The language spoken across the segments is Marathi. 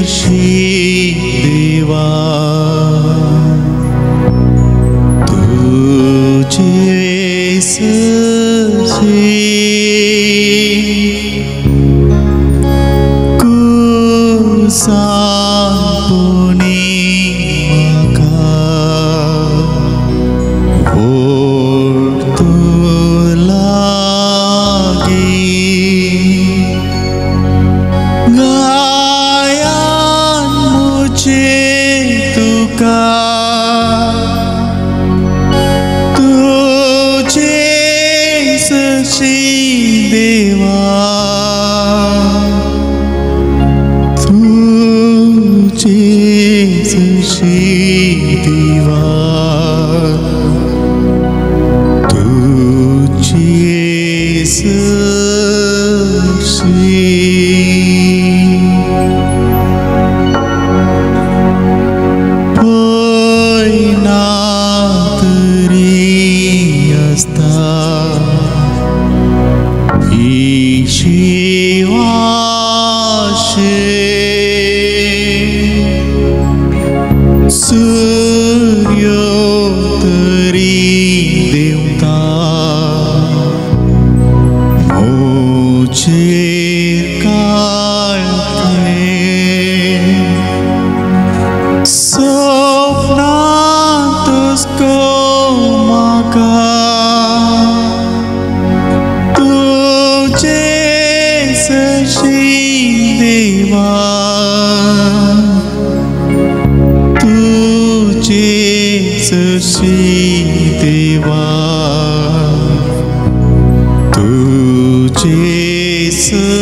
सशी देवा तुझे सशी कुसापुनी मका वोट तू लागी गायन मुझे तुका तुझे सशी देवा तुझे सशी देवा तुझे सशी सूर्योत्तरी देवता मुझे काळते स्वप्नांतच म्हाका तुझे सशी देवा सशी देवा तुझे सशी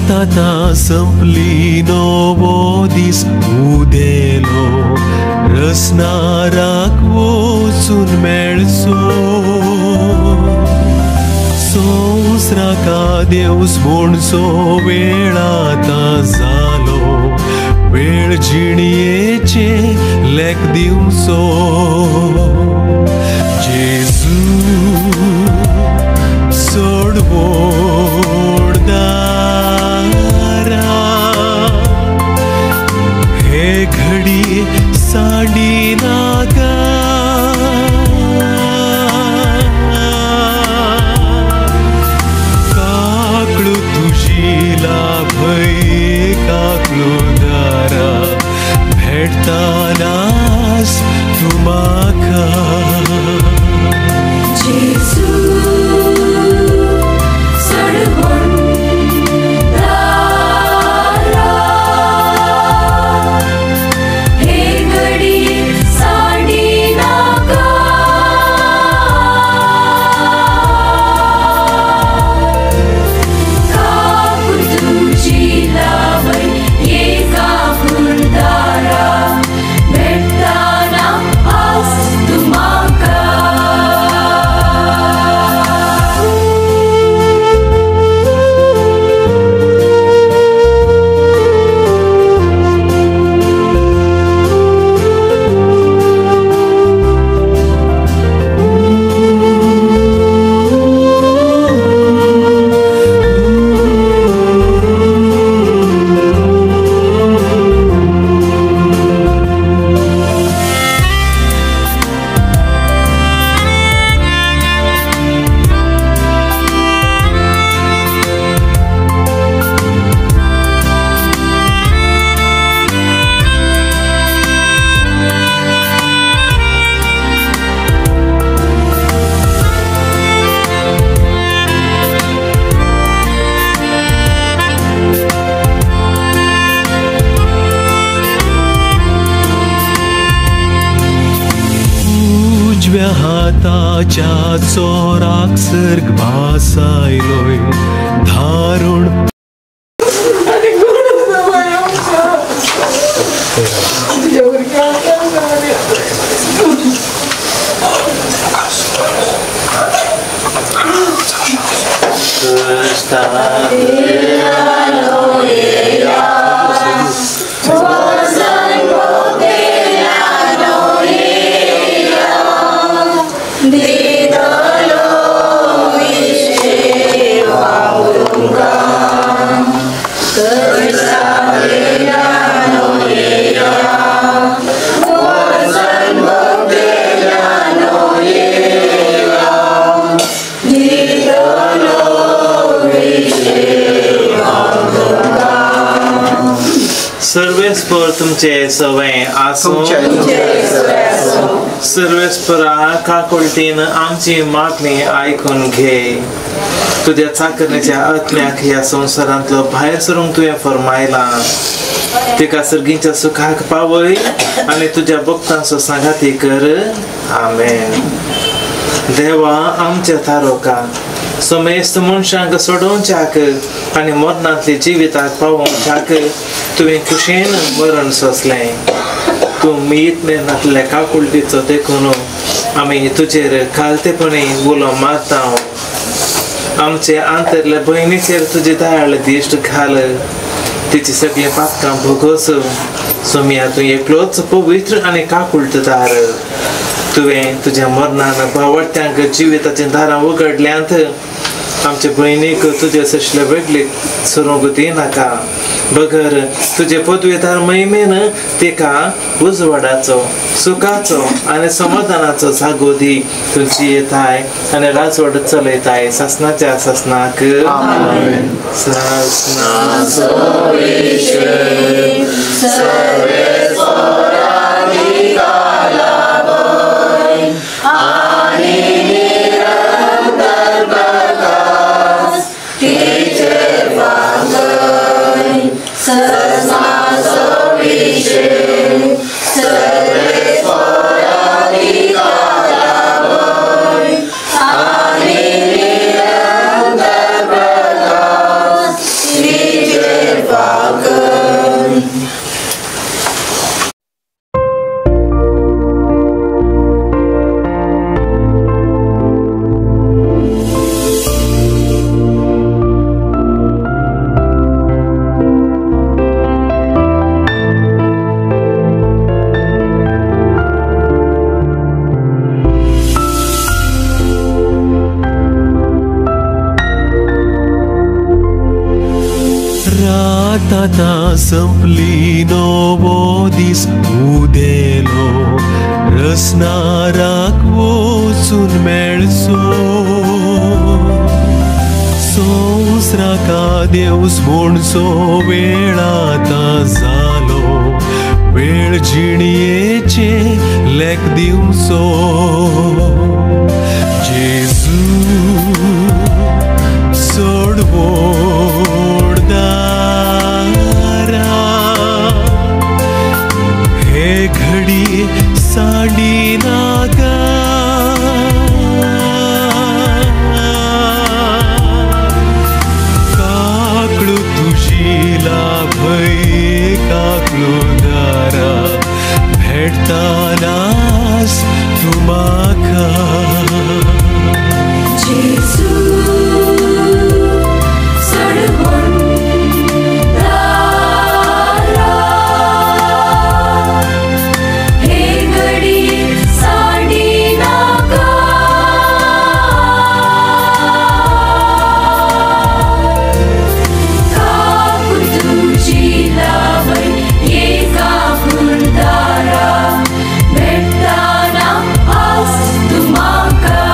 आता संपली नवो दीस उदेलो रसनाराक वचून मेळचो संवसाराका देवस म्हणचो वेळ आतां जालो वेळ जिणयेचे लेख दिवचो दारा भेटतानास तू म्हाका उजव्या हाताच्या चोराक सर्ग भासायलोय धारुण सर्वेस्पर तुमचे सवय आसूं सर्वेस्परा काकुळटीन आमची मागणी आयकून घे तुझ्या चाकरण्याच्या आत्म्याक ह्या संसारांतलो भायर सरूंक तुवें फरमायला तिका सर्गीच्या सुखाक पावय आनी तुझ्या भक्तांचो सांगाती कर आमेन देवा आमच्या थारोका समेस्त मनशांक सोडोवच्याक आनी मरणांतली जिविताक पावोवच्याक तुवें खुशेन मरण सोंसलें तूं मीत मेहनतल्या काकुळटीचो देखून आमी तुजेर खालतेपणी उलो मारता आमचे आंतरल्या भयणीचेर तुजे दाळ दिश्ट घाल तिची सगळी पातकां भोगोस सोम्या तूं एकलोच पवित्र आनी काकुळटदार तुवें तुज्या मरणान भावड्यांक जिविताचीं दारां उगडल्यांत आमचे भयणीक तुजे सशले वेगळे सरूंक दिनाका बगर तुजे पदवेदार महिमेन तिका उजवाडाचो सुखाचो आनी समाधानाचो जागो दी तुजी येताय आनी राजवट चलयताय सासनाच्या सासनाक राताता संपली नवो दीस उदेलो रसनाराक वचून मेळचो संवसाराका देवस म्हणचो वेळ आतां जालो एक दिवसो जेजू सोडवोडदारा हे घडी सांडी नागा काकळू तुझी लाभय काकळू दारा भेटतानास तू म्हाका जेजू सोडवोडदारा हे घडी सांडी नाका काकू तुझी लावय एका फुलदारा भेटताना आज तू म्हाका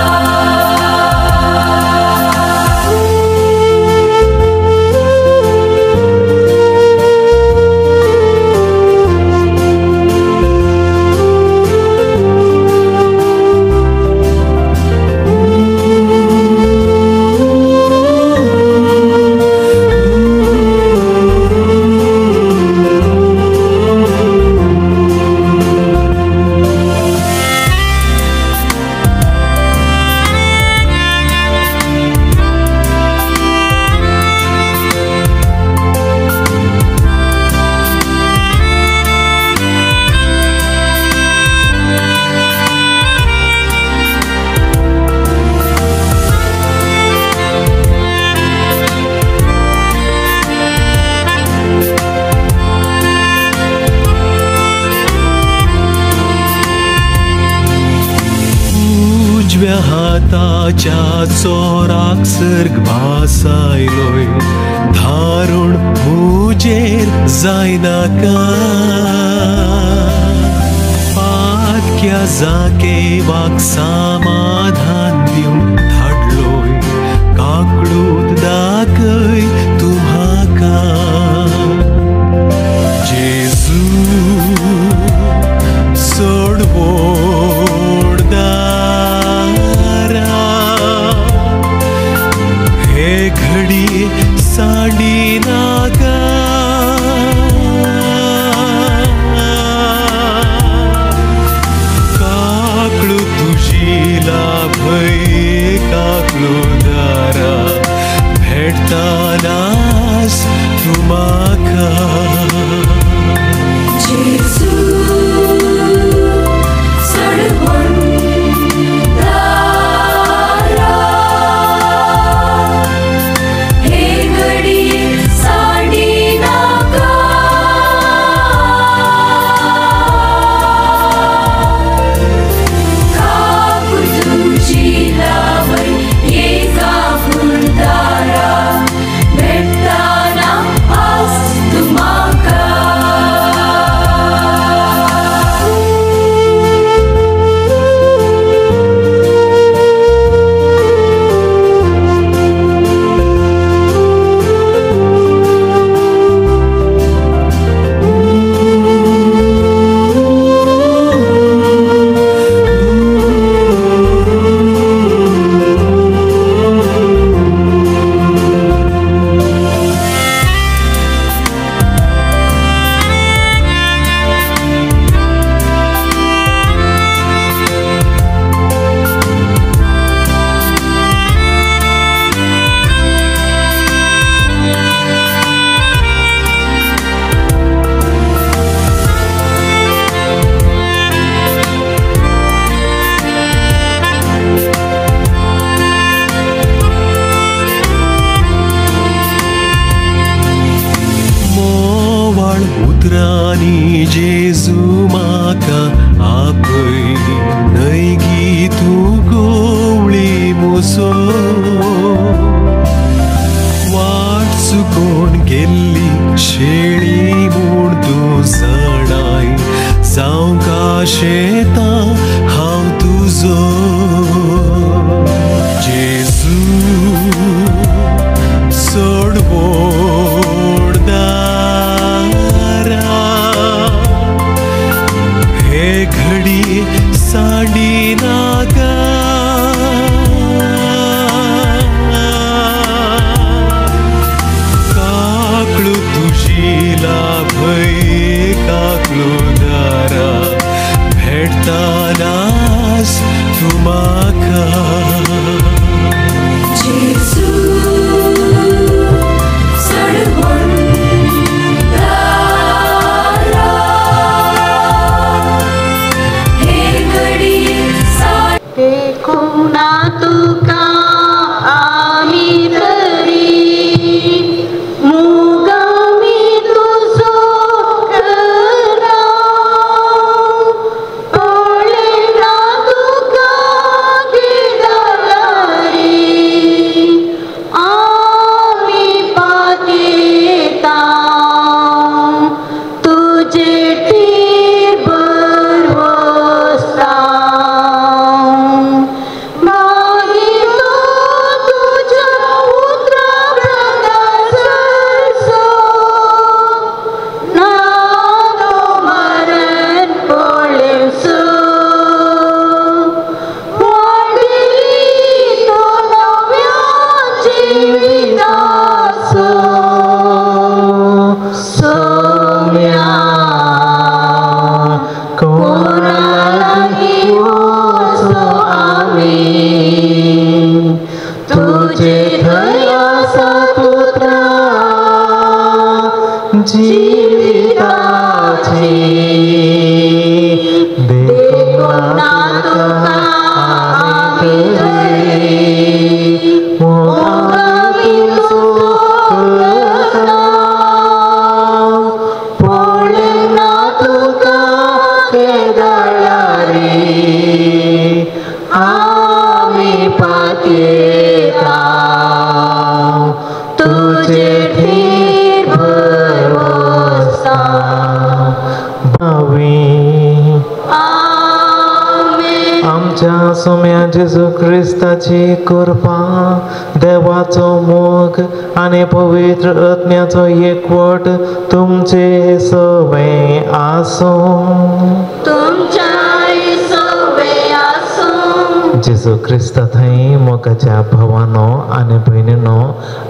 उजव्या हाताच्या चोराक सर्ग भासायलोय धारुण मुजेर जायनाका पातक्या जाकेवाक समाधान दिवंक धाडलोय काकळूत दाखय तू म्हाका जेजू सोडवोडदारा हे घडी सांडी नाका काकळू तुझी लाभय काकळू दारा भेटतानास तू म्हाका जेजू सोडवोडदारा हे घडी सांडी नाका काकू तुझी लावय एका फुलदारा भेटताना आज तू म्हाका उतरांनी जेजू म्हाका आपय नैगी तूं गोवळी मोसो वाट चुकोवन गेल्ली शेळी म्हूण तूं जडाय जावंक शेतां हांव तुजो जेजू सोडवोडदारा हे घडी देखून ना तुका आम्ही मुखामी सुखता पळून ना तुका केदळारी आम्ही पातयेता तुझेर भरवसा भावी आमच्या सोम्या जेजू ख्रिस्ताची कृपा देवाचो मोग आणि पवित्र आत्म्याचो एकवट तुमचे सगळे आसो जेजू ख्रिस्ता थंय मोगाच्या भावानो आणि भयणीनो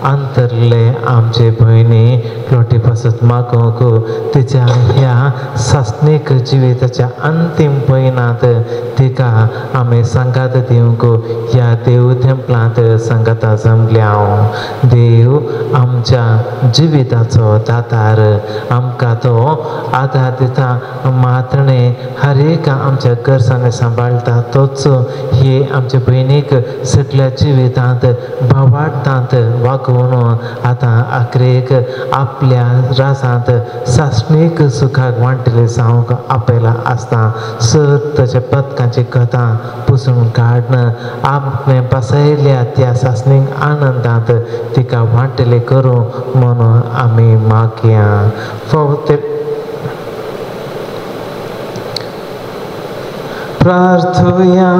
अंतरले आमचे भयणी लोटी पासत मागोक तिच्या ह्या सासनीक जिविताच्या अंतिम पयणात तिका आमी सांगात दिवंक ह्या देव थेंपलांत सांगाता जमल्या देव आमच्या जिविताचो दातार आमकां तो आदार दिता मात्रणे हर एक आमच्या गरजांनी सांबाळटा तोच ही आमच्या भयणीक सगळ्या जिवितांत भावार्थांत वागोवन आतां आखरेक आपल्या रासांत सासणीक सुखाक वांटले जावंक आपयला आसता सर ताच्या पदकांची कथा पुसून काडन आपणे बसयल्या त्या सासणीक आनंदांत तिका वांटले करूं म्हणून आमी मागया प्रार्थुया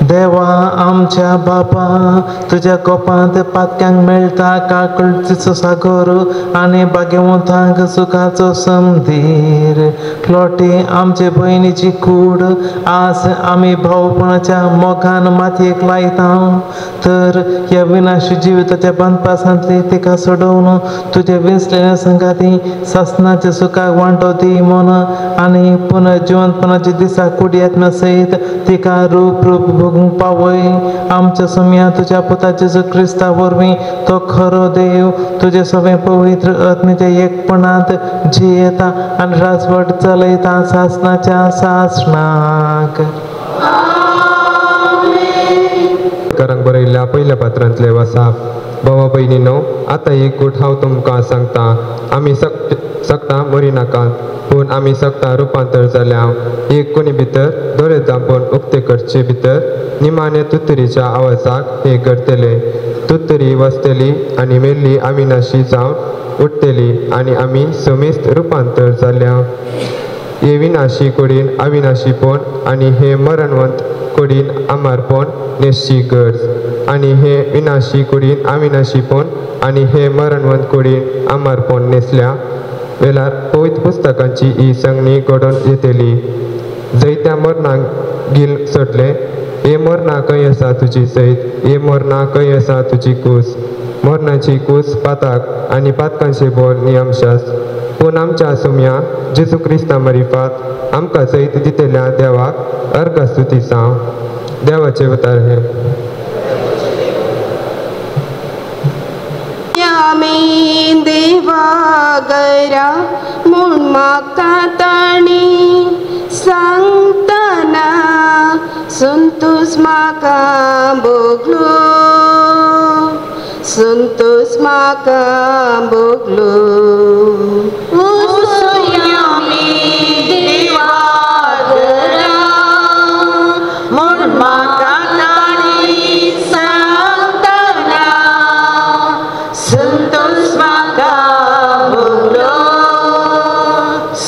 देवा आमच्या बापा तुझ्या कोपांत पातक्यांक मेळटा काकुळचो सागर आनी भाग्यवंतांक सुखाचो समधीर लोटी आमचे भयणीची कूड आस आमी भावपणाच्या मोगान मातयेक लायता तर ह्या विनाशी जिविताच्या बंदपासांतली तिका सोडवून तुझ्या विसलेल्या संगाती सासनाच्या सुखाक वांटो दी म्हूण आनी पुनर्जिवंतपणाच्या दिसा कुडी आत्म्या सयत तिका रूप रूप भोगूंक पावय आमच्या सोम्या तुझ्या पुता जेजू ख्रिस्ता वरवीं तो खरो देव तुझे सगळे पवित्र आत्म्याच्या एकपणांत जियेता आनी राजवट चलयता सासनाच्या सासणाक करांक बरयल्ल्या पयल्या पात्रांतले वसा भावा भयणीनो आतां एक गोट हांव तुमकां सांगता आमी सकता मरी नाकात पूण आमी सकता रुपांतर जाल्या एक कोणी भितर दोरे जांपोवन उक्ते करचे भितर निमाणे तुतरीच्या आवाजाक हे करतले तुतरी वाजतली आनी मेल्ली आमी नाशी जावन उठतली आनी आमी समेस्त रुपांतर जाल्या हे विनाशी कोडीन अविनाशीपण आनी हे मरणवंत कोडीन अमरपण नेसची गरज आनी हे विनाशी कोडीन अविनाशीपण आनी हे मरणवंत कोडीन अमरपण नेसल्या वेल्यार पवित्र पुस्तकांची ही संगणी घडोवन येतली जैत्या मरणाक गिल सोडले हे मरणा खंय आसा तुजी सैत हे मरणा खंय आसा तुजी कूस मरणाची कूस पाताक आनी पातकांचे बोल नियमशास पूण आमच्या सोम्या जेजू क्रिस्ता मरिफात आमकां सैत दितेल्या देवाक अर्घ स्तुती सांव देवाचे उतार हे आमी देवागरा म्हूण म्हाका ताणी सांगतना संतोष म्हाका भोगलो संतोष म्हाका भोगलो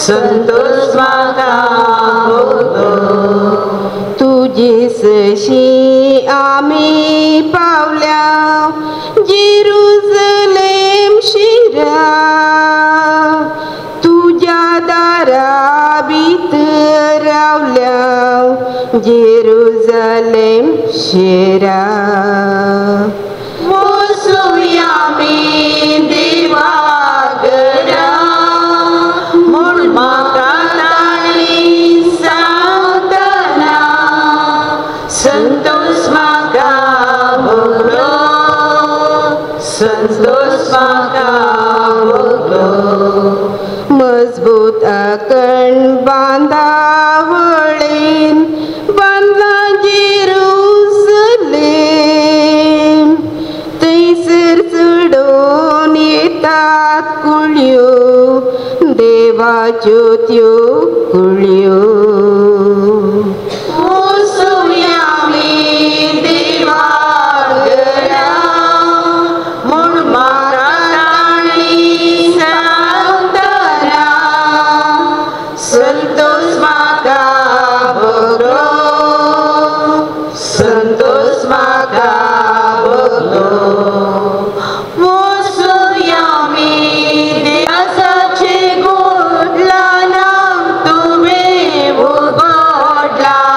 संतोष म्हाका भोगलो तुजे सशी आमी पावल्या जेरुसलेम शिरा तुज्या दारा भितर रावल्या जेरुसलेम शिरा वचूया आमी देवा संतोष म्हाका भोगलो संतोष म्हाका भोगलो मजबूत कण बांदावळेन बांदला जेरुसलेम थंयसर चडोवन येतात कुळयो देवाच्यो त्यो कुळयो वचूया आमी देवा घरा म्हूण म्हाका ताणी सांगतना संतोष म्हाका भोगलो संतोष म्हाका भोगलो वचूया आमी देवाचे गोडलां तुवें भोगोडलाय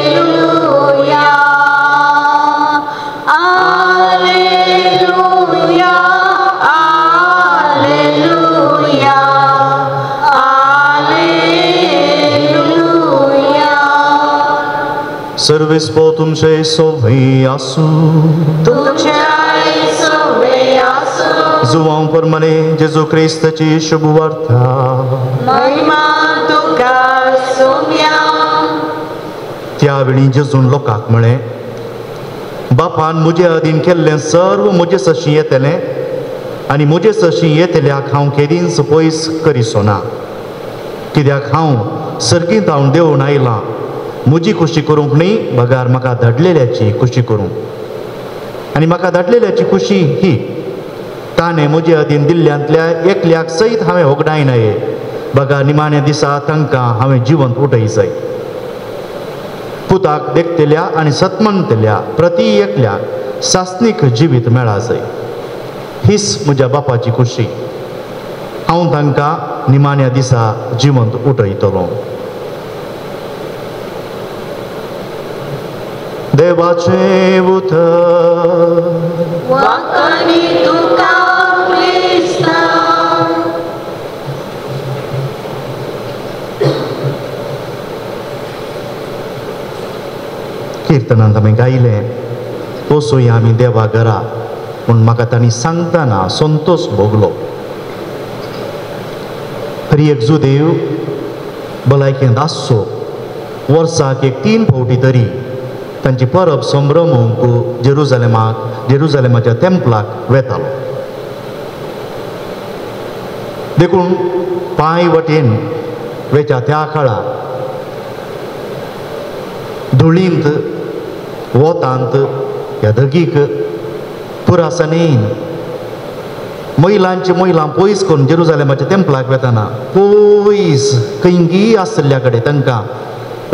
आलेलुया आलेलुया आलेलुया आलेलुया Servispo तुमचे सोवे आसू तुमच्या सोबे आसू जुवां परमने जेजू क्रिस्ताची शुभ वार्ता महिमा तुका सोम्या त्या वेळी जेजून लोकांक म्हळें बापान म्हजे अधीन केल्लें सर्व म्हजे सशी येतलें आनी म्हजे सशी येतल्याक हांव केदींच पयस करिसो ना कित्याक हांव सर्गींत हांव देंवून आयलां म्हजी खुशी करूंक न्ही बगार म्हाका धाडलेल्याची खुशी करूंक आनी म्हाका धाडलेल्याची खुशी ही ताणें म्हजे अधीन दिल्ल्यांतल्या एकल्याक सयत हांवें होगडायनाये बगार निमाण्या दिसा तांकां हांवें जिवंत उठयसय पुताक देखतेल्या आनी सतमंतल्या प्रती एकल्याक सासनीक जिवीत मेळासय हीच म्हज्या बापाची खुशी हांव तांकां निमाण्या दिसा जिवंत उठयतलो देवाचे उतर वाकणी तुका क्रिस्ता किर्तनांत आमी गायलें वचूया आमी देवा घरा पूण म्हाका तांणी सांगतना संतोष भोगलो हरी एकजू देव भलायकेंत आसचो वर्साक एक 3 फावटी तरी तांची परब संभ्रमूंक जेरुजालेमाच्या तेंपलाक वेतालो देखून पांय वटेन वेच्या त्या काळार धुळींत वोतांत ह्या धगीक पुरासनेन महिलां पयस करून जेरुजालेमाच्या तेंपलाक वेताना पयस खंयी आसल्या कडेन तांकां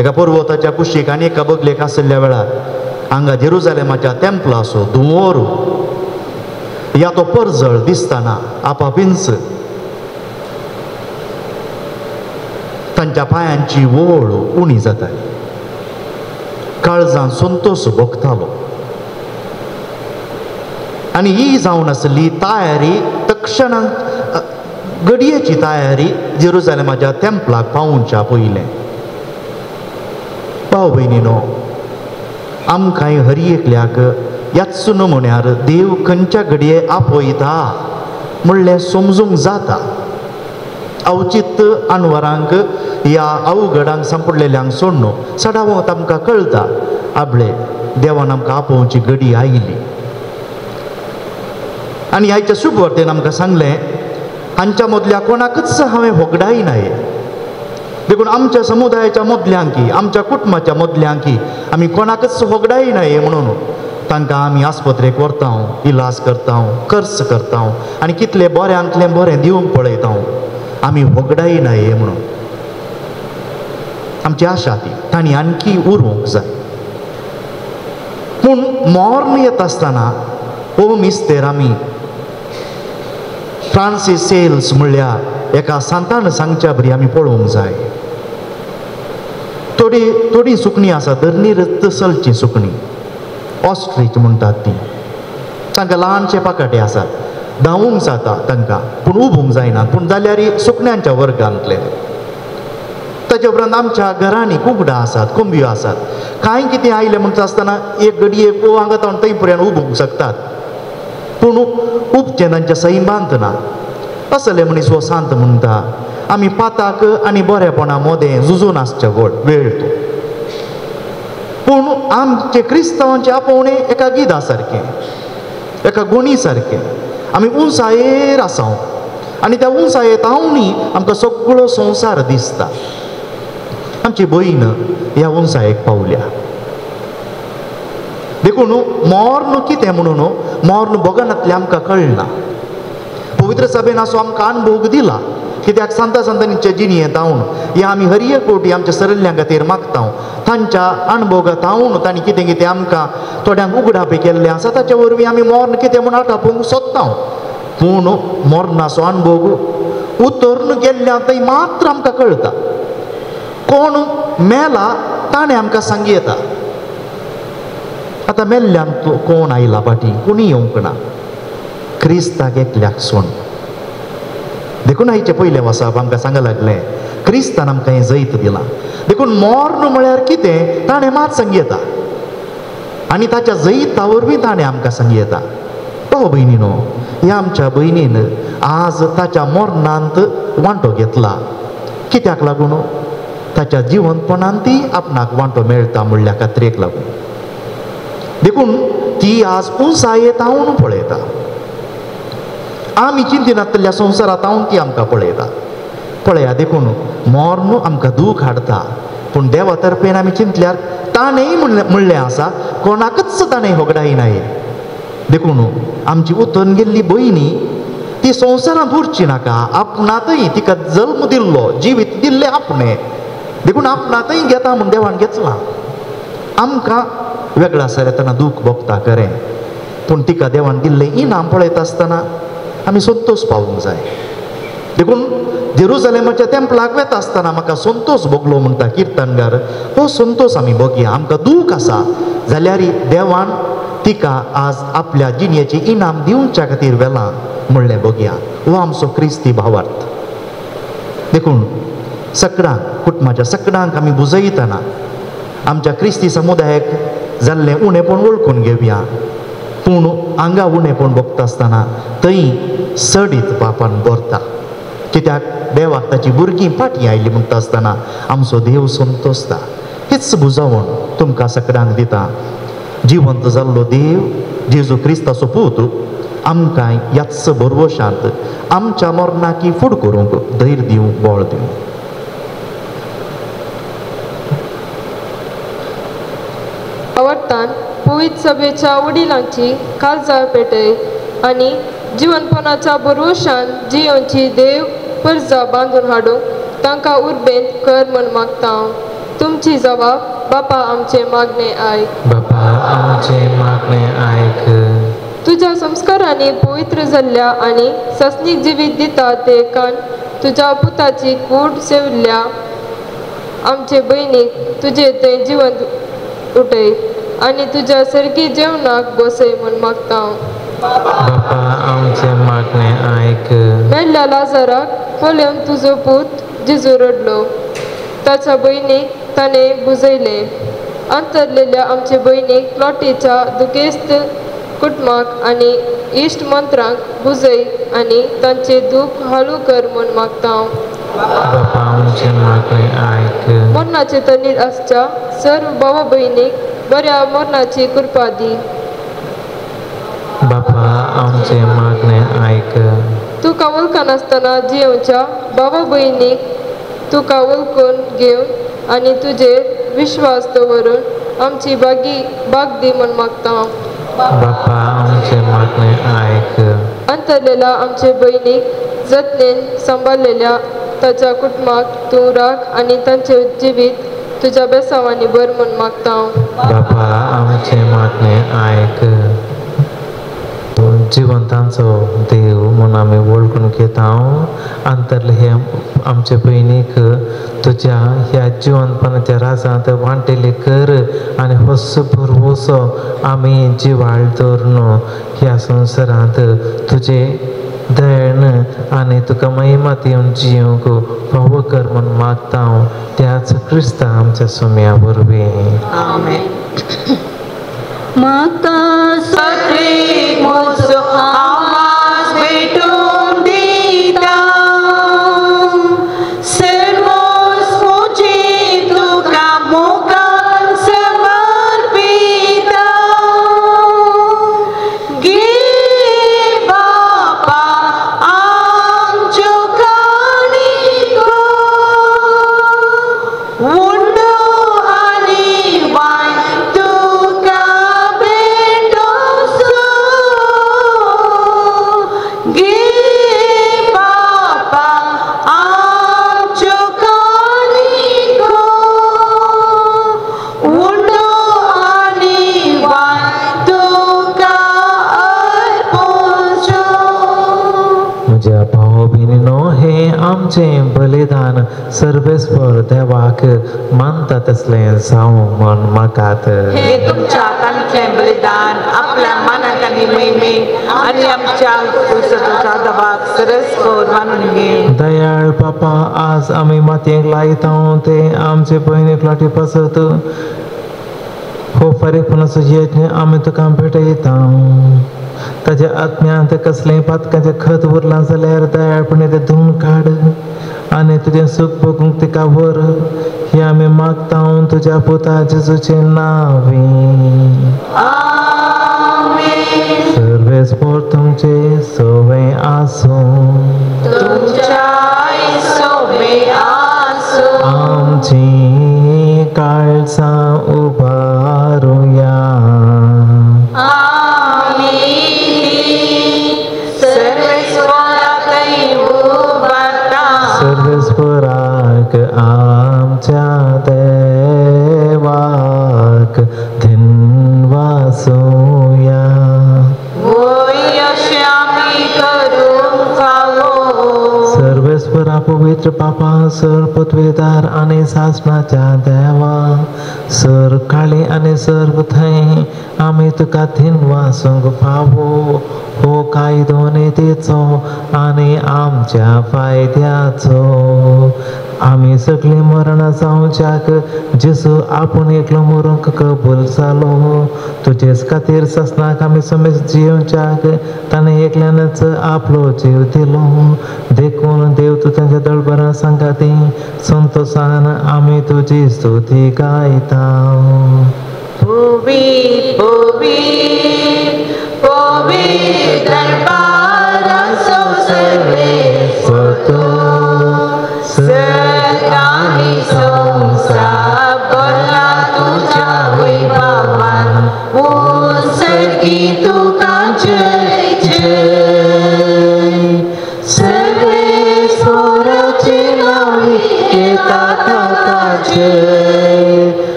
एका पर्वताच्या कुशीक आनी एका बगलेक आसल्या वेळार हांगा जेरुजालेमाच्या तेंपलाचो धुंवर या तो परजळ दिसतना आपापिंच तांच्या पांयांची वळ उणी जाताली काळजांत संतोष भोगतालो आनी ही जावन आसली तयारी तक्षणांत घडयेची तयारी जेरुजालेमाच्या तेंपलाक पावोवच्या पयलें भाव भयणीनो आमकांय हरी एकल्याक याच नमुन्यार देव खंयच्या घडये आपयता म्हणलें समजूंक जाता अवचित अनवरांक ह्या अवघडांक सांपडलेल्यांक सोडून सडावत आमकां कळटा आपले देवान आमकां आपोवची घडी आयली आनी ह्याच्या शुभ वार्तेन आमकां सांगलें हांच्या मदल्या कोणाकच हांवें होगडायनाये देखून आमच्या समुदायाच्या मदल्यांकी आमच्या कुटुंबाच्या मदल्यांकी आमी कोणाकच होगडायनाये म्हणून तांकां आमी आस्पत्रेक व्हरता इलाज करता खर्च करता आनी कितले बऱ्यांतलें बरें दिवंक पळयता आमी होगडायनाये म्हणून आमची आशा ती तांणी आणखी उरूंक जाय पूण मोर्न येता आसतना हो मिस्तेर आमी फ्रांसीस सेल्स म्हणल्यार एका संतान सांगच्या बरी आमी पळोवंक जाय थोडी सुकणीं आसा धर्नीर तसलची सुकणीं ऑस्ट्रीच म्हणटात ती तांकां ल्हानशे पाकाटे आसात धांवूंक जाता तांकां पूण उबूंक जायना पूण जाल्यार सुकण्यांच्या वर्गांतले ताचे उपरांत आमच्या घरांनी कुगडां आसात कोंबयो आसात कांय कितें आयलें म्हणटा आसतना एक घडये हांगा तावन थंय पर्यंत उबूंक शकतात पूण उपचें तांच्या सैमांत ना असले मनीस हो सांत म्हणटा आमी पाताक आनी बरेपणा मदें झुजून आसचे वेळ तो पूण आमचे क्रिस्तांवांचे आपोवणे एका गिदा सारकें एका गुणी सारकें आमी उंचायेर आसां आनी त्या उंचायेत हांवनी आमकां सगळो संवसार दिसता आमची भयण ह्या उंचायेक पावल्या देखून मोर्न कितें म्हणून मोर्न भोगनांतलें आमकां कळना पवित्र सभेन असो आमकां अनुभव दिला कित्याक सांता संतांचे जिणेंत हांव ह्या आमी हरिय कोटी आमच्या सरल्ल्यां खातीर मागता तांच्या अणभवांत हांव तांणी कितें कितें आमकां थोड्यांक उगडापी केल्लें आसा ताच्या वरवीं आमी मोर्न कितें म्हूण आटापोवंक सोदता पूण मोर्नाचो अणभव उतोर्न गेल्ल्या थंय मात्र आमकां कळटा कोण मेला ताणें आमकां सांगयता आतां मेल्ल्यान कोण आयला फाटी कोणी येवंक ना क्रिस्ताक एकल्याक सोड देखून आयचे पयले वसाप आमकां सांगूंक लागलें क्रिस्तान आमकां हें जैत दिलां देखून मोर्न म्हळ्यार कितें ताणें मात सांगयता आनी ताच्या जैता वरवीं ताणें आमकां सांगयता भाव भयणीनो ह्या आमच्या भयणीन आज ताच्या मोर्नांत वांटो घेतला कित्याक लागून ताच्या जिवंतपणान ती आपणाक वांटो मेळटा म्हणल्या खात्रेक लागून देखून ती आज उंचायेत हांव पळयता आमी चिंतिनातल्या संवसारांत हांव ती आमकां पळयता पळया देखून मोर्न आमकां दूख हाडटा पूण देवा तर्फेन आमी चिंतल्यार ताणेंय म्हणलें आसा कोणाकच ताणें होगडायनाय देखून आमची उतोन गेल्ली भयणी ती संवसारांत उरची नाका आपणातय तिका जल्म दिल्लो जिवीत दिल्लें आपणें देखून आपणातय घेता म्हूण देवान घेतलां आमकां वेगळा आसा येतना दूख भोगता खरें पूण तिका देवान दिल्लें इनाम पळयता आसतना आमी संतोश पावूंक जाय देखून जेरुसलेमाच्या तेंपलाक वेता आसतना म्हाका संतोश भोगलो म्हणटा किर्तनगार हो संतोश आमी भोगया आमकां दूख आसा जाल्यार देवान तिका आज आपल्या जिणेचें इनाम दिवच्या खातीर वेलां म्हणलें भोगया हो आमचो क्रिस्ती भावार्थ देखून सगळ्यांक कुटुंबाच्या सगळ्यांक आमी बुजयतना आमच्या क्रिस्ती समुदायाक जाल्लें उणेपण वळखून घेवया पूण आंगा उणेपण भोगता आसतना थंय सडीत पापान भरता कित्याक देवाक ताची भुरगीं फाटीं आयलीं म्हणटा आसतना आमचो देव संतोसता हीच बुजावण तुमकां सगळ्यांक दिता जिवंत जाल्लो देव जेजू क्रिस्ताचो पूत आमकां ह्याच भरवशांत आमच्या मोर्नाकी फूड करूंक धैर्य दिवंक बळ दिवंक आवडटान पवित्र सभेच्या वडिलांची काळजां पेटय आनी जिवनपणाच्या भरवशान जियोंची देव परजा बांदून हाडूंक तांकां उर्बेन कर म्हण मागता तुमची जबाब बापा आमचे मागणे आयक बापा आमचे मागणे आयक तुझ्या संस्कारांनी पवित्र जाल्ल्या आनी सस्नीक जिवीत दिता ते कान तुझ्या पुताची कूड सेविल्ल्या आमचे भयणीक तुजे थंय जिवंत उठय आनी तुझ्या सर्गी जेवणाक बसय म्हण मागता बापा आमचे मागणे आयक मेल्ल्या लाजाराक पळोवन तुजो पूत जेजू रडलो ताच्या भयणीक ताणें बुजयले अंतरलेल्या आमचे भयणीक लोटीच्या दुखेस्त कुटुंबाक आनी इश्ट मंत्रांक बुजय आनी तांचे दूख हालू कर म्हण मागता बापा आमचे मागणे आयक मरणाचे तनीर आसच्या सर्व भावा भयणीक बऱ्या मरणाची कृपा दी बापा आमचे मागणे आयक तुका वळखनासतना जियोच्या भावा भयणीक तुका वळखून घेवन आनी तुजेर विश्वास दवरून आमची बाग दी म्हण मागता बापा आमचे मागणे आयक अंतरलेल्या आमचे भयणीक जतनेन सांबाळलेल्या ताच्या कुटुंबाक तूं राख आनी तांचे जिवीत तुझ्या बेसावांनी भर म्हण मागता बापा आमचे मागणे आयक जिवंतांचो देव म्हूण आमी वळखून घेता अंतरले हे आमचे भयणीक तुज्या ह्या जिवंतपणाच्या राजांत वांटेले कर आनी होस भरवोसो आमी जिवाळ दवरून ह्या संवसारांत तुजे दयण आनी तुका महिमा दिवन जियोंक फावो कर म्हूण मागता त्याच क्रिस्ता आमच्या सुम्या वरवीं आमेन म्हाका सगळी म्हजो आवाज भेटून दिता आमचें बलिदान सर्वेस्वर देवाक मानता तसलें जावं म्हण म्हाकात. हे तुमच्या हातांतलें बलिदान आपल्या मनाक आनी मैमेक आनी आमच्या कुसताच्या दबाक सरस्वर मानून घे. दयाळ बापा, आज आमी मातयेक लायता ते आमचे भयणीक लाटी पासत हो फारीकपणाचो यज्ञ आमी तुका भेटयता. ताच्या आत्म्यांत कसलेंय पातकाचें खत उरलां जाल्यार दयाळपणे तें धुवन काड आनी तुजें सूख भोगूंक तिका व्हर. हे आमी मागता तुज्या पुता जेजूचे नांवी. सर्वेस्पर तुमचे सवय आसूं. आमची काळजां उबारुया. सर्वेस्पराक आमच्या देवाक धिनवासूया. सर्वेस्परा पवित्र बापा, सर पदवेदार आनी सासणाच्या देवा, सर काळी आनी सर्व थंय आमी तुका धिनवासूंक फावो. हो कायदो नेतेचो आनी आमच्या फायद्याचो. आमी सगळीं मरणां जावच्याक जेजू आपूण एकलो मरूंक कबूल जालो. तुजेच खातीर सासणाक आमी समेत जियोवच्याक ताणें एकल्यानच आपलो जीव दिलो. देखून देव तूं तांच्या दळबरां सांगाती संतोशान आमी तुजी स्तुती गायता.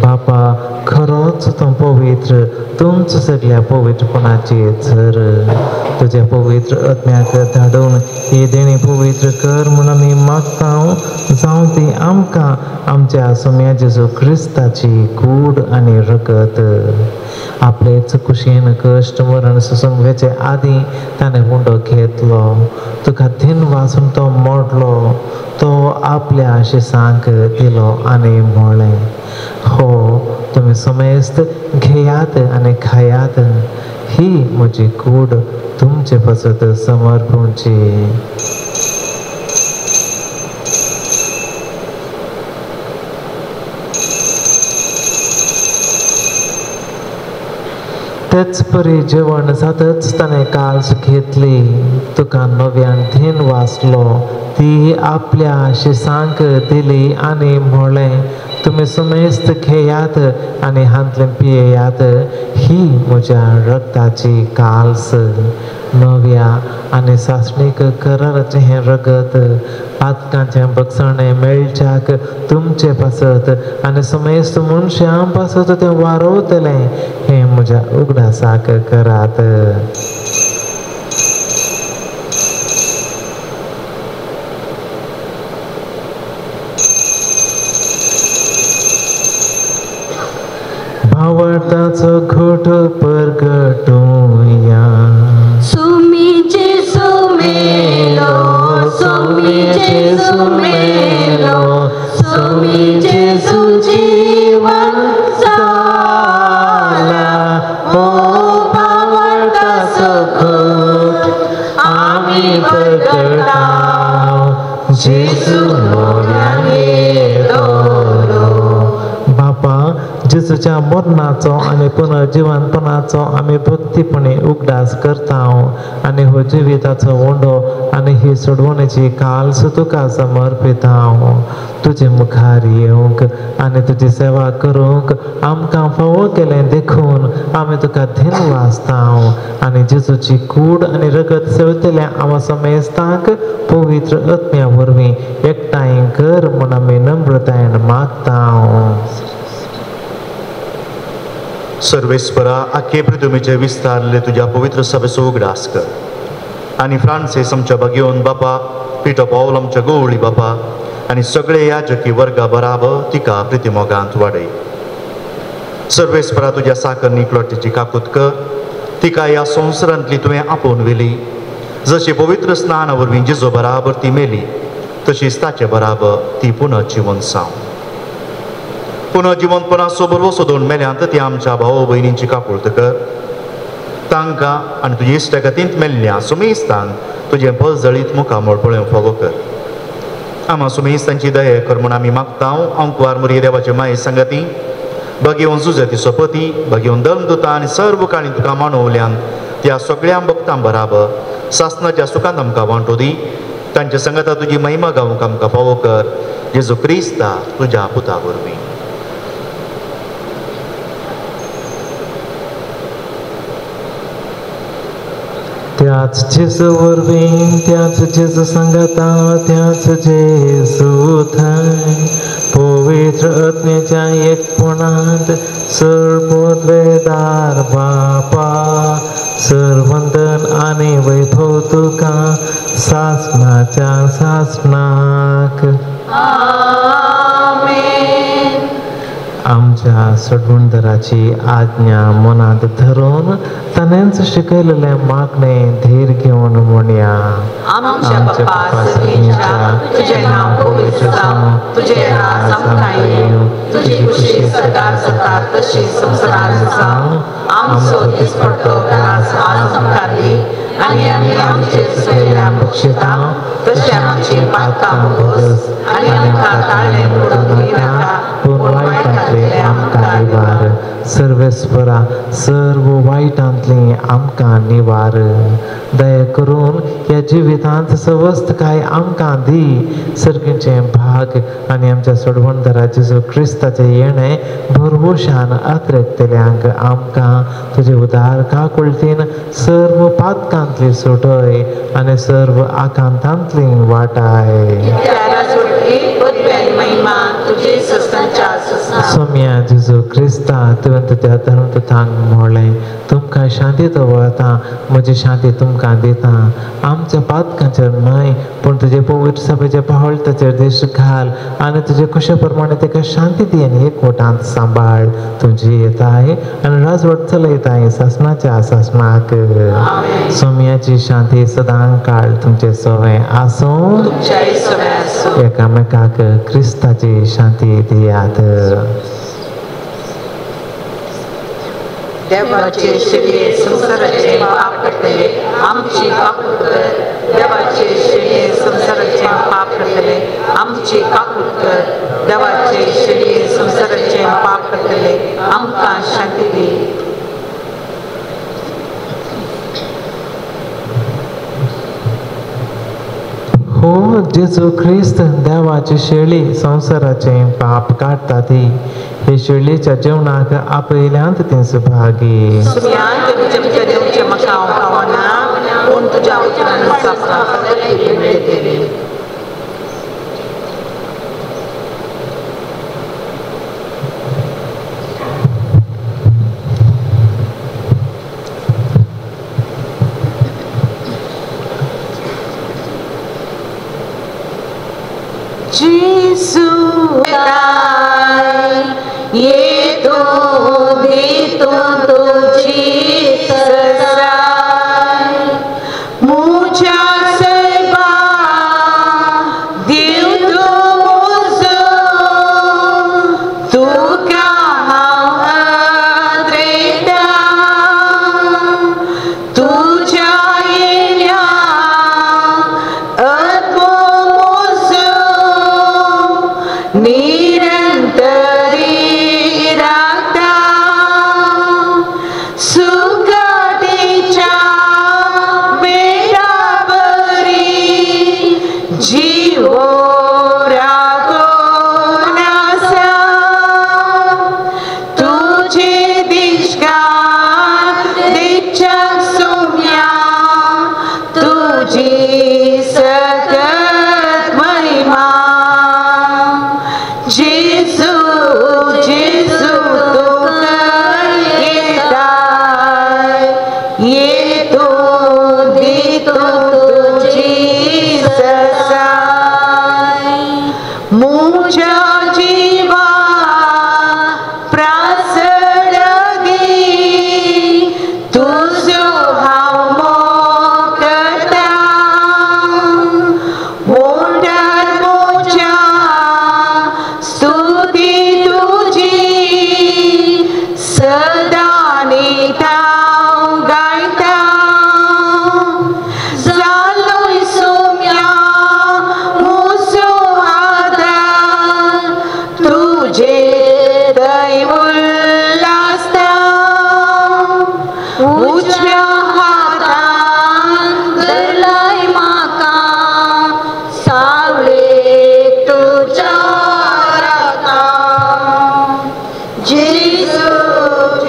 बापा, खरोच तो पवित्र, तुमच सगळ्या पवित्रपणाची झर. तुझ्या पवित्र आत्म्याक धाडून ही देणी पवित्र कर म्हूण आमी मागता. जावं ती आमकां आमच्या सोम्या जेजू क्रिस्ताची कूड आनी रगत. आपलेच कुशीन कश्ट मरण सोसूंक वेचे आदीं ताणें हुंडो घेतलो. तुका धीन वासून तो मोडलो. तो आपल्या शिसांक दिलो आनी म्हळें, हो तुमी समेस्त घेयात आनी खायात. ही म्हजी कूड तुमचे पासत समर्पूंची. तेच परी जेवण जातच ताणें काळज घेतली. तुका नव्यान धीन वासलो. ती आपल्या शिसांक दिली आनी म्हळें, तुमी समेस्त घेयात आनी हातूंतल्यान पियेयात. ही म्हज्या रगताची काल्स. नव्या आनी सासणीक कराराचें हें रगत पातकांचें भक्षणें मेळच्याक तुमचे पासत आनी समेस्त मनशां पासत तें वारोवतलें. हें म्हज्या उगडासाक करात. भावार्थाचो घोट परगटूया. सुमीचे सुमेलो, सुमीचे सुमेलो, सुमीचे सुजीवन जाला. हो भावार्थाचो घोट आमी परगटाव. जेजू मोऱ्यान येलो. बापा, जेजूच्या मरणाचो आनी पुनर्जिवनपणाचो आमी भक्तीपणे उगडास करता आनी हो जिविताचो उंडो आनी ही सोडवणेची काल्स तुका समर्पिता. तुजे मुखार येवंक आनी तुजी सेवा करूंक आमकां फावो केलें देखून आमी तुका धीन वाजता आनी जेजूची कूड आनी रगत सेवतल्या आमा समेस्तांक पवित्र आत्म्या वरवीं एकठांय कर म्हूण आमी नम्रतायेन मागता. सर्वेस्परा आख्खे पृथ्वीचे विस्तारले तुझ्या पवित्र सभेचो उगडास कर आनी फ्रांसीस आमच्या बागेवन बापा पिटो पावल आमच्या गवळी बापा आनी सगळे याजकी वर्गा बराबर तिका प्रितीमोगांत वाडय सर्वेस्परा तुझ्या साकर क्लोटीची काकूत कर तिका ह्या संवसारांतली तुवें आपोवन व्हेली जशी पवित्र स्नाना वरवीं जेजो बराबर ती मेली तशीच ताचे बराबर ती पुनर्जीवन जावं पुनर्जीवनपणा सोबर वसोदोन मेल्यांत ती आमच्या भाव भयणींची काकुळट कर तांकां आनी तुजे इश्टगतींत मेल्ल्या सुमेस्तांक तुजें पळजळीत मुखामळ पळोवन फोगो कर आमा सुमेस्तांची दये कर म्हूण आमी मागतां अंकुवार मरी देवाचे माये संगती भगेवन झुजती सोपती भगेवन धर्मदुतां आनी सर्व काणी तुका मानवल्यांक त्या सगळ्या भक्तां बराबर सासणाच्या सुखांत आमकां वांटो दी तांच्या संगता तुजी महिमा गावूंक आमकां फावो कर जेजू क्रिस्ता तुज्या पुता वरवीं त्याच जेजू वरवीं त्याच जेजू संगता त्याच जेजू थंय पवित्र आत्म्याच्या एकपणांत सर्वोद्वेदार बापा सर्वंतन आनी वैभव तुका सासणाच्या सासणाक आमच्या सडवंदराची आज्ञा मनात धरून ताणेंच शिकयलेले मागणे धीर घेवन म्हणया आमच्या बापा सगळींच्या तुझे नाव पवित्र जावं तुझे राज आमकां येवं तुझी खुशी सदां जाता तशी संवसारांत जावं आमचो दिसपट्टो त्रास आज आमकां दी आनी आमी आमचे सगळ्या बक्षिता तशें आमची पातकां भोगस आनी आमकां ताळ्ळे पडूंक दिनाका पूण वायटांतले आमकां निवार सर्वेस्परा सर्व वायटांतली आमकां निवार दया करून ह्या जिवितांत सवस्त काय आमकां दी सर्गीचें भाग आनी आमच्या सोडवणदारा जेजू क्रिस्ताचें येणें भरवशान आत्रेकतेल्यांक आमकां तुजे उदार काकुळटीन सर्व पातकांतली सुटय आनी सर्व आकांतांतली वाटाय सोम्या जेजू क्रिस्ता तुवें तुज्या धर्मदुतांक म्हणलें तुमकां शांती दवरता म्हजी शांती तुमकां दिता आमच्या पातकांचेर न्हय पूण तुजे पवित्र सभेच्या पावळटाचेर देश घाल आनी तुजे कशे प्रमाणे ताका शांती दी आनी एकवटांत सांबाळ तुजी येताय आनी राजवट चलयताय सासणाच्या सासणाक सोम्याची शांती सदां काळ तुमचे सवय आसूं एकामेकाक क्रिस्ताची शांती दियात देवाचे शरीर संसाराचे पाप करतले आमची काकूट कर देवाचे शरीर संसाराचे पाप करतले आमची काकूट कर देवाचे शरीर संसाराचे पाप करतले आमकां शांती दी हो जेजू ख्रिस्त देवाची शेळी संसाराचे पाप काडटा ती हे शेळीच्या जेवणाक आपयल्यांत ती सुभागी म्हाका खावना पूण तुज्या उतरान Jésus ये तो दे तो Jesus mucha seba Diu tu muzo tu kaha adreta tu jayenya admo muzo Nirantari Gesù,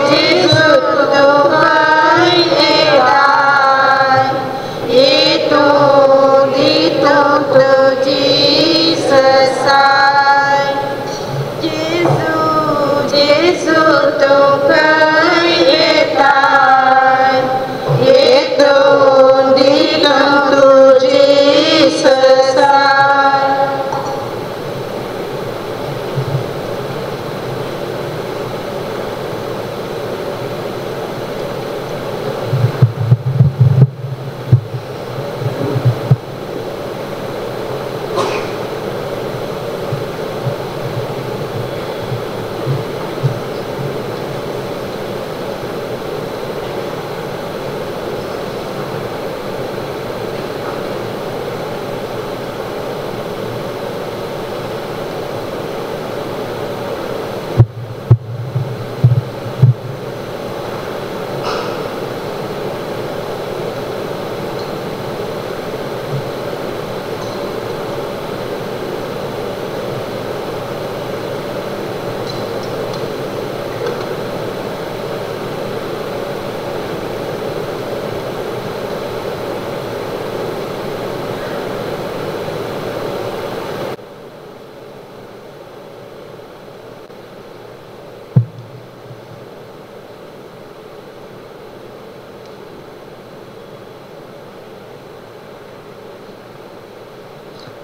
Gesù, tu fai e dai, e tu di tutto Jesus sai. Gesù, Gesù, tu fai e dai, e tu di tutto Jesus sai.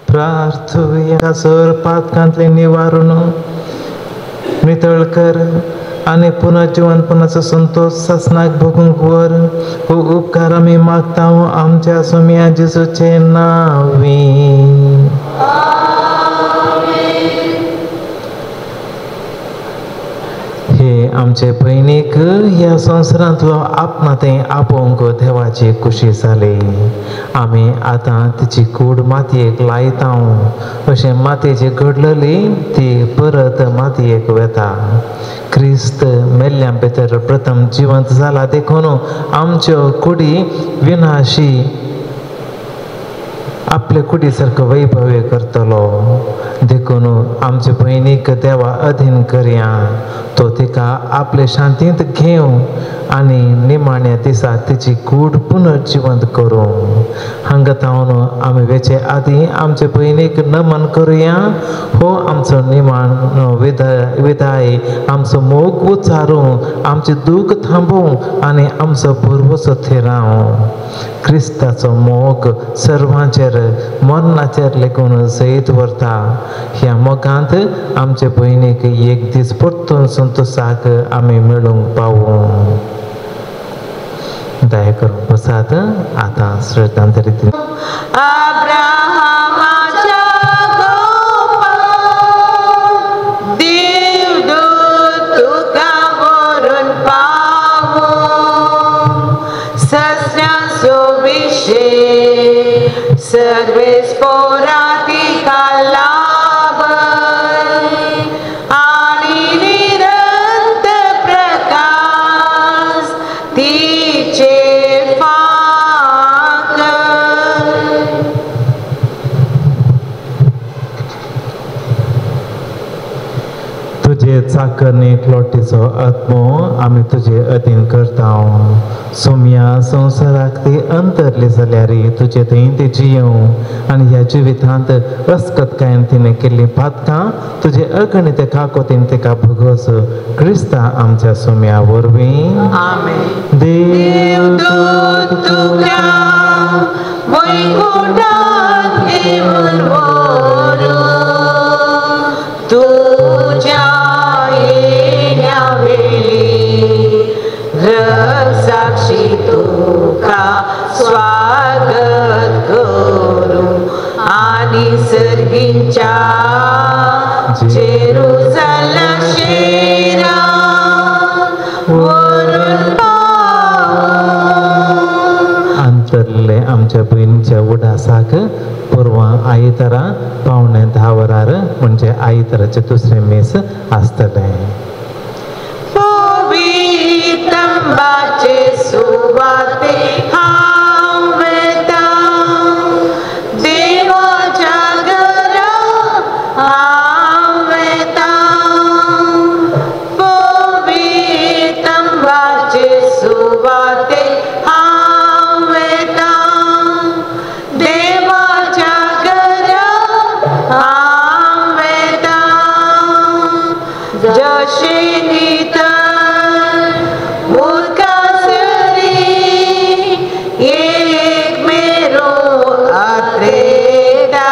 प्रार्थूया सर पातकांतले निवारण नितळ कर आणि पुनर्जीवनपणाचा संतोष सासनाक भोगूंक वर हो उपकार आमी मागता आमच्या सोम्या जेजूचे नावी. हे आमचे भयणीक ह्या संवसारांतलो आपणातें आपोवंक देवाची खुशी जाली. आमी आतां तिची कूड मातयेक लायता अशें मातयेची घडलली ती परत मातयेक वेता. क्रिस्त मेल्ल्यां भितर प्रथम जिवंत जाला देखून आमच्यो कुडी विनाशी आपले कुडी सारको वैभव करतलो देखून आमचे भयणीक देवा अधीन करया. तो तिका आपले शांतींत घेवं आनी निमाण्या दिसा तिची कूड पुनर्जिवंत करूं. हांगा तावन आमी वेचे आदीं आमचे भयणीक नमन करुया. हो आमचो निमाण विदाय आमचो मोग उच्चारूं आमचे दूख थांबोवं आनी आमचो भरवोसो थिरावं. क्रिस्ताचो मोग सर्वांचेर मरणाचेर लेगून जैत व्हरता. ह्या मोगांत आमचे भयणीक एक दीस परतून संतोशाक आमी मेळूंक पावूं. दया करून बसात. आतां श्रद्धांत रितीन अब्राहमाच्या गोपाळ देवदूत तुका व्हरून पावो. सस्यांचो विशे सर्वेस पोरातिका लाभय आणि निरंतर प्रकाश तिचे तुझे चाकरने क्लोटीचो आत्मो आमी तुजे अधीन करता. सोम्या संवसाराक ती अंतरली जाल्यार तुजे थंय ती जियों आनी ह्या जिवितांत अस्कतकायेन तिणें केल्ली पातकां तुजे अगणित काकोतीन तिका भोगोस. क्रिस्ता आमच्या सोम्या वरवीं देवदूत तुका वैकुंठांत घेऊन व्हरून तुझ्या येण्या वेळी रक्षसाक्षी तुका स्वागत करू आणि सर्गींच्या जेरुसलेम शेरा वरून अंतरले आमच्या बहिणीच्या उडासाक पुरवां आयतारा पावणे 10 वरार म्हणजे आयताराचे दुसरे मेस आसतले. पवित्रंबाचे सुवाते हांव वेता देवाच्या घरा हांव वेता. शेनिता मुर्कासरी एक मेरो अत्रेदा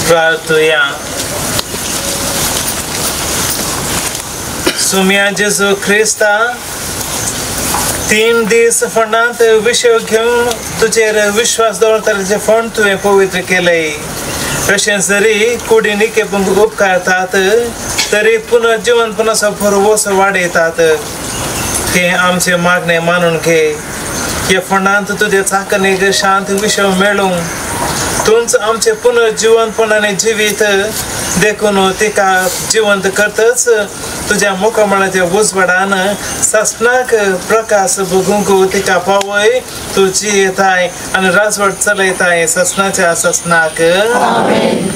प्रार्थया सुम्या जेजू ख्रिस्ता 3 दीस फंडांत विषय घेऊन तुझेर विश्वास दवरतल्याचे फंड तुवें पवित्र केलंय. अशें जरी कुडीनिके उपकारतात तरी पुनर्जीवनपणाचो भरवोस वाडयतात. हे आमचे मागणे मानून घे. या फंडांत तुझे चाकणेक शांत विषय मेळूंक तुमचं आमचे पुनर्जीवनपणाने जिवीत देखून तिका जिवंत करतच तुझ्या मुखामळाच्या उजवाडान ससनाक प्रकाश बघूंक तिका पावय. तू जियेताय आणि राजवट चलयताय ससनाच्या ससनाक. आमेन.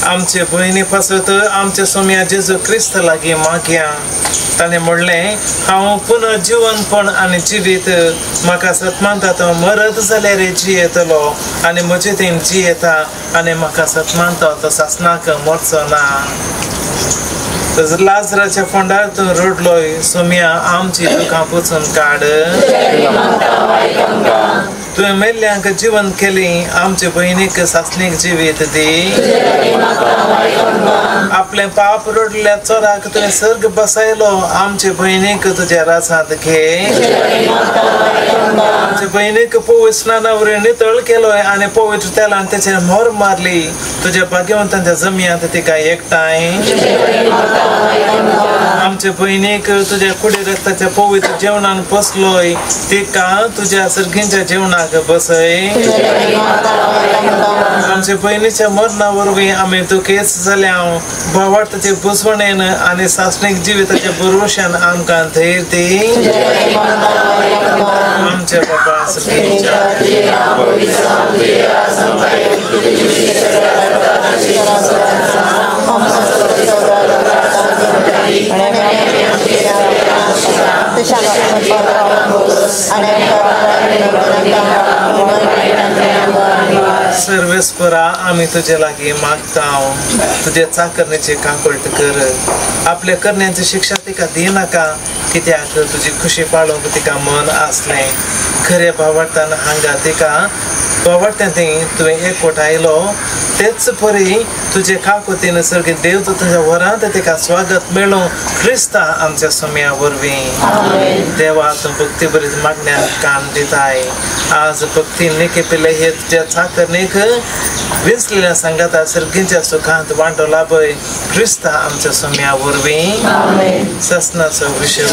आमचे भयणी पासत आमच्या सोम्या जेजू क्रिस्त लागीं मागया. ताणें म्हणलें हांव पुनर्जीवनपण आनी जिवीत म्हाका सतमानता तो मरत जाल्यार जियेतलो आनी म्हजे थंय जियेता आनी म्हाका सतमानता तो सासनाक मरचो ना. लाजराच्या फोंडार तूं रडलोय सोम्या आमची दुखां पुसून काड. तुवें मेल्ल्यांक जिवंत केली आमचे भयणीक सासणीक जिवीत दी. आपले पाप रडल्या चोराक तुवें सर्ग बसयलो आमचे भयणीक तुज्या रासांत घे. आमचे भयणीक पवित्र स्नानावरी नितळ केलोय आनी पवित्र तेलान तेचेर मोर मारली. तुज्या भाग्यवंतांच्या जमियांत तिका एकठांय. आमच्या बहिणीक तुझ्या कुडी रक्ताच्या पवित्र जेवणान बसलोय ते का तुझ्या सर्गींच्या जेवणाक बसय आमच्या बहिणीच्या मरणावरवी आम्ही दुखेच जाल्या भावार्थाचे बुसवणेन आणि सासनिक जिविताच्या भरोशान आमकां धैर्य दी आमच्या बाबा सर्गींच्या सर्वेस्परा आम्ही तुझ्या लागी मागताव तुझ्या चाकरणीचे काकुळट कर आपल्या करण्याची शिक्षा तिका दे नाका कित्याक तुझी खुशी पाळोवंक तिका मन आसले खऱ्या भावार्थान हांगा तिका भावार्थ्यां तुवें एकवट आयलो तेच परी तुझे काकुतीन सर्गीत देव तुझ्या वरांत तिका स्वागत मेळो क्रिस्ता आमच्या सोम्या वरवीं देवा तूं भक्ती बरीच मागण्यान कान दिताय आज भक्ती निके पिले हे तुझ्या चाकरणीक विंचलेल्या संगाता सर्गींच्या सुखांत वांटो लाभय क्रिस्ता आमच्या सोम्या वरवीं ससनाचो विषय